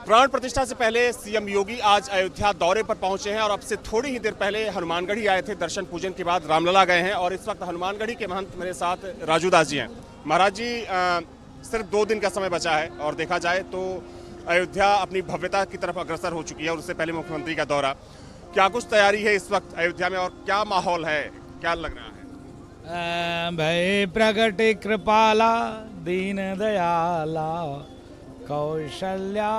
प्राण प्रतिष्ठा से पहले सीएम योगी आज अयोध्या दौरे पर पहुंचे हैं और अब से थोड़ी ही देर पहले हनुमानगढ़ी आए थे। दर्शन पूजन के बाद रामलला गए हैं और इस वक्त हनुमानगढ़ी के महंत मेरे साथ राजू दास जी हैं। महाराज जी, सिर्फ 2 दिन का समय बचा है और देखा जाए तो अयोध्या अपनी भव्यता की तरफ अग्रसर हो चुकी है और उससे पहले मुख्यमंत्री का दौरा। क्या कुछ तैयारी है इस वक्त अयोध्या में और क्या माहौल है, क्या लग रहा है? भय प्रगट कृपाला दीन दयाला कौशल्या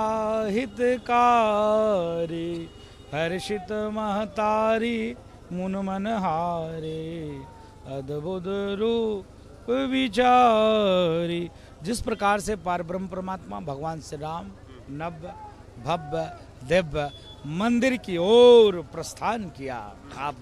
हितकारी हर्षित महतारी मुन मन हारे अद्भुत रूप विचारी। जिस प्रकार से पारब्रह्म परमात्मा भगवान श्री राम नव भव्य दिव्य मंदिर की ओर प्रस्थान किया, आप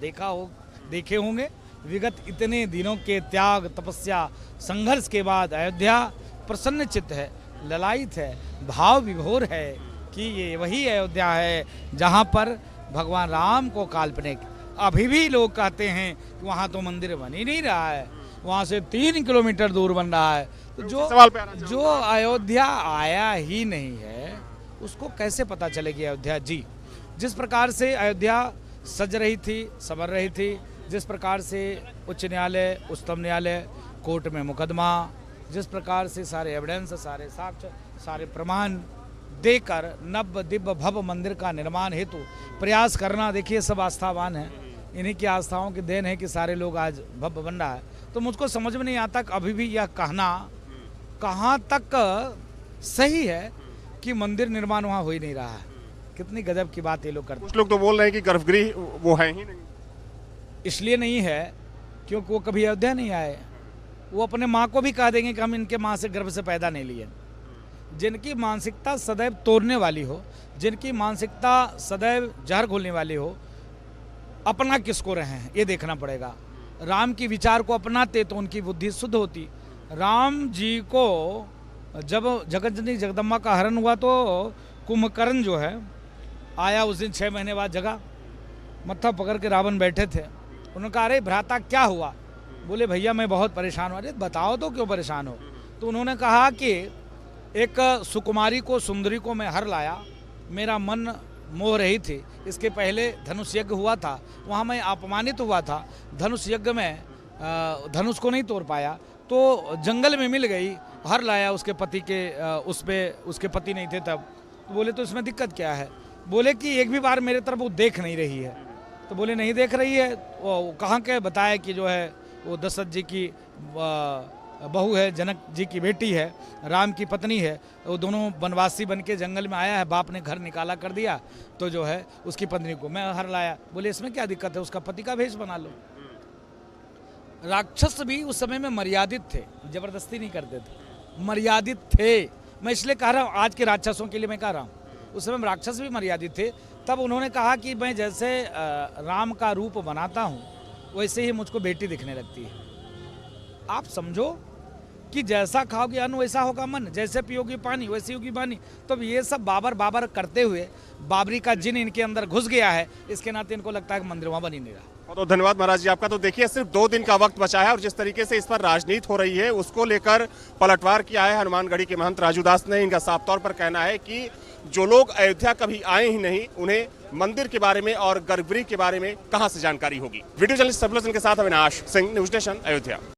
देखे होंगे। विगत इतने दिनों के त्याग तपस्या संघर्ष के बाद अयोध्या प्रसन्न चित्त है, ललायित है, भाव विभोर है कि ये वही अयोध्या है जहाँ पर भगवान राम को काल्पनिक, अभी भी लोग कहते हैं कि वहाँ तो मंदिर बन ही नहीं रहा है, वहाँ से 3 किलोमीटर दूर बन रहा है। तो जो अयोध्या आया ही नहीं है उसको कैसे पता चलेगी अयोध्या जी। जिस प्रकार से अयोध्या सज रही थी, संवर रही थी, जिस प्रकार से उच्च न्यायालय, उच्चतम न्यायालय, कोर्ट में मुकदमा, जिस प्रकार से सारे एविडेंस, सारे साक्ष्य, सारे प्रमाण देकर नव दिव्य भव्य मंदिर का निर्माण हेतु प्रयास करना, देखिए सब आस्थावान हैं, इन्हीं की आस्थाओं की देन है कि सारे लोग आज भव्य बन रहा है। तो मुझको समझ में नहीं आता कि अभी भी यह कहना कहाँ तक सही है कि मंदिर निर्माण वहाँ हो ही नहीं रहा है। कितनी गजब की बात ये लोग करते हैं। कुछ लोग तो बोल रहे हैं कि गर्भगृह वो है ही नहीं। इसलिए नहीं है क्योंकि वो कभी अयोध्या नहीं आए। वो अपने माँ को भी कह देंगे कि हम इनके माँ से गर्भ से पैदा नहीं लिए। जिनकी मानसिकता सदैव तोड़ने वाली हो, जिनकी मानसिकता सदैव जहर घोलने वाली हो, अपना किसको रहे हैं ये देखना पड़ेगा। राम की विचार को अपनाते तो उनकी बुद्धि शुद्ध होती। राम जी को जब जगत जननी जगदम्बा का हरण हुआ तो कुंभकर्ण जो है आया उस दिन 6 महीने बाद, जगह मत्था पकड़ के रावण बैठे थे। उन्होंने कहा अरे भ्राता क्या हुआ? बोले भैया मैं बहुत परेशान हूँ। अरे बताओ तो क्यों परेशान हो? तो उन्होंने कहा कि एक सुकुमारी को, सुंदरी को मैं हर लाया, मेरा मन मोह रही थी। इसके पहले धनुष यज्ञ हुआ था, वहाँ मैं अपमानित हुआ था। धनुष यज्ञ में धनुष को नहीं तोड़ पाया तो जंगल में मिल गई, हर लाया उसके पति के, उस पर उसके पति नहीं थे तब। तो बोले तो इसमें दिक्कत क्या है? बोले कि एक भी बार मेरे तरफ वो देख नहीं रही है। तो बोले नहीं देख रही है, वो कहाँ के बताया कि जो है वो दशरथ जी की बहू है, जनक जी की बेटी है, राम की पत्नी है। वो दोनों वनवासी बन के जंगल में आया है, बाप ने घर निकाला कर दिया तो जो है उसकी पत्नी को मैं हर लाया। बोले इसमें क्या दिक्कत है, उसका पति का भेष बना लो। राक्षस भी उस समय में मर्यादित थे, जबरदस्ती नहीं करते थे, मर्यादित थे। मैं इसलिए कह रहा हूँ, आज के राक्षसों के लिए मैं कह रहा हूँ, उस समय राक्षस भी मर्यादित थे। तब उन्होंने कहा कि मैं जैसे राम का रूप बनाता हूँ वैसे ही मुझको बेटी दिखने लगती है। आप समझो कि जैसा खाओगे अन्न वैसा होगा मन, जैसे पियोगी पानी वैसी होगी वाणी। तो ये सब बाबर बाबर करते हुए बाबरी का जिन इनके अंदर घुस गया है, इसके नाते इनको लगता है कि मंदिर वहाँ बन ही नहीं रहा। तो धन्यवाद महाराज जी आपका। तो देखिए सिर्फ 2 दिन का वक्त बचा है और जिस तरीके से इस पर राजनीति हो रही है उसको लेकर पलटवार किया है हनुमानगढ़ी के महंत राजू दास ने। इनका साफ तौर पर कहना है कि जो लोग अयोध्या कभी आए ही नहीं उन्हें मंदिर के बारे में और गर्भगृह के बारे में कहां से जानकारी होगी। वीडियो जर्नलिस्ट सबलोचन के साथ अविनाश सिंह, न्यूज़ नेशन, अयोध्या।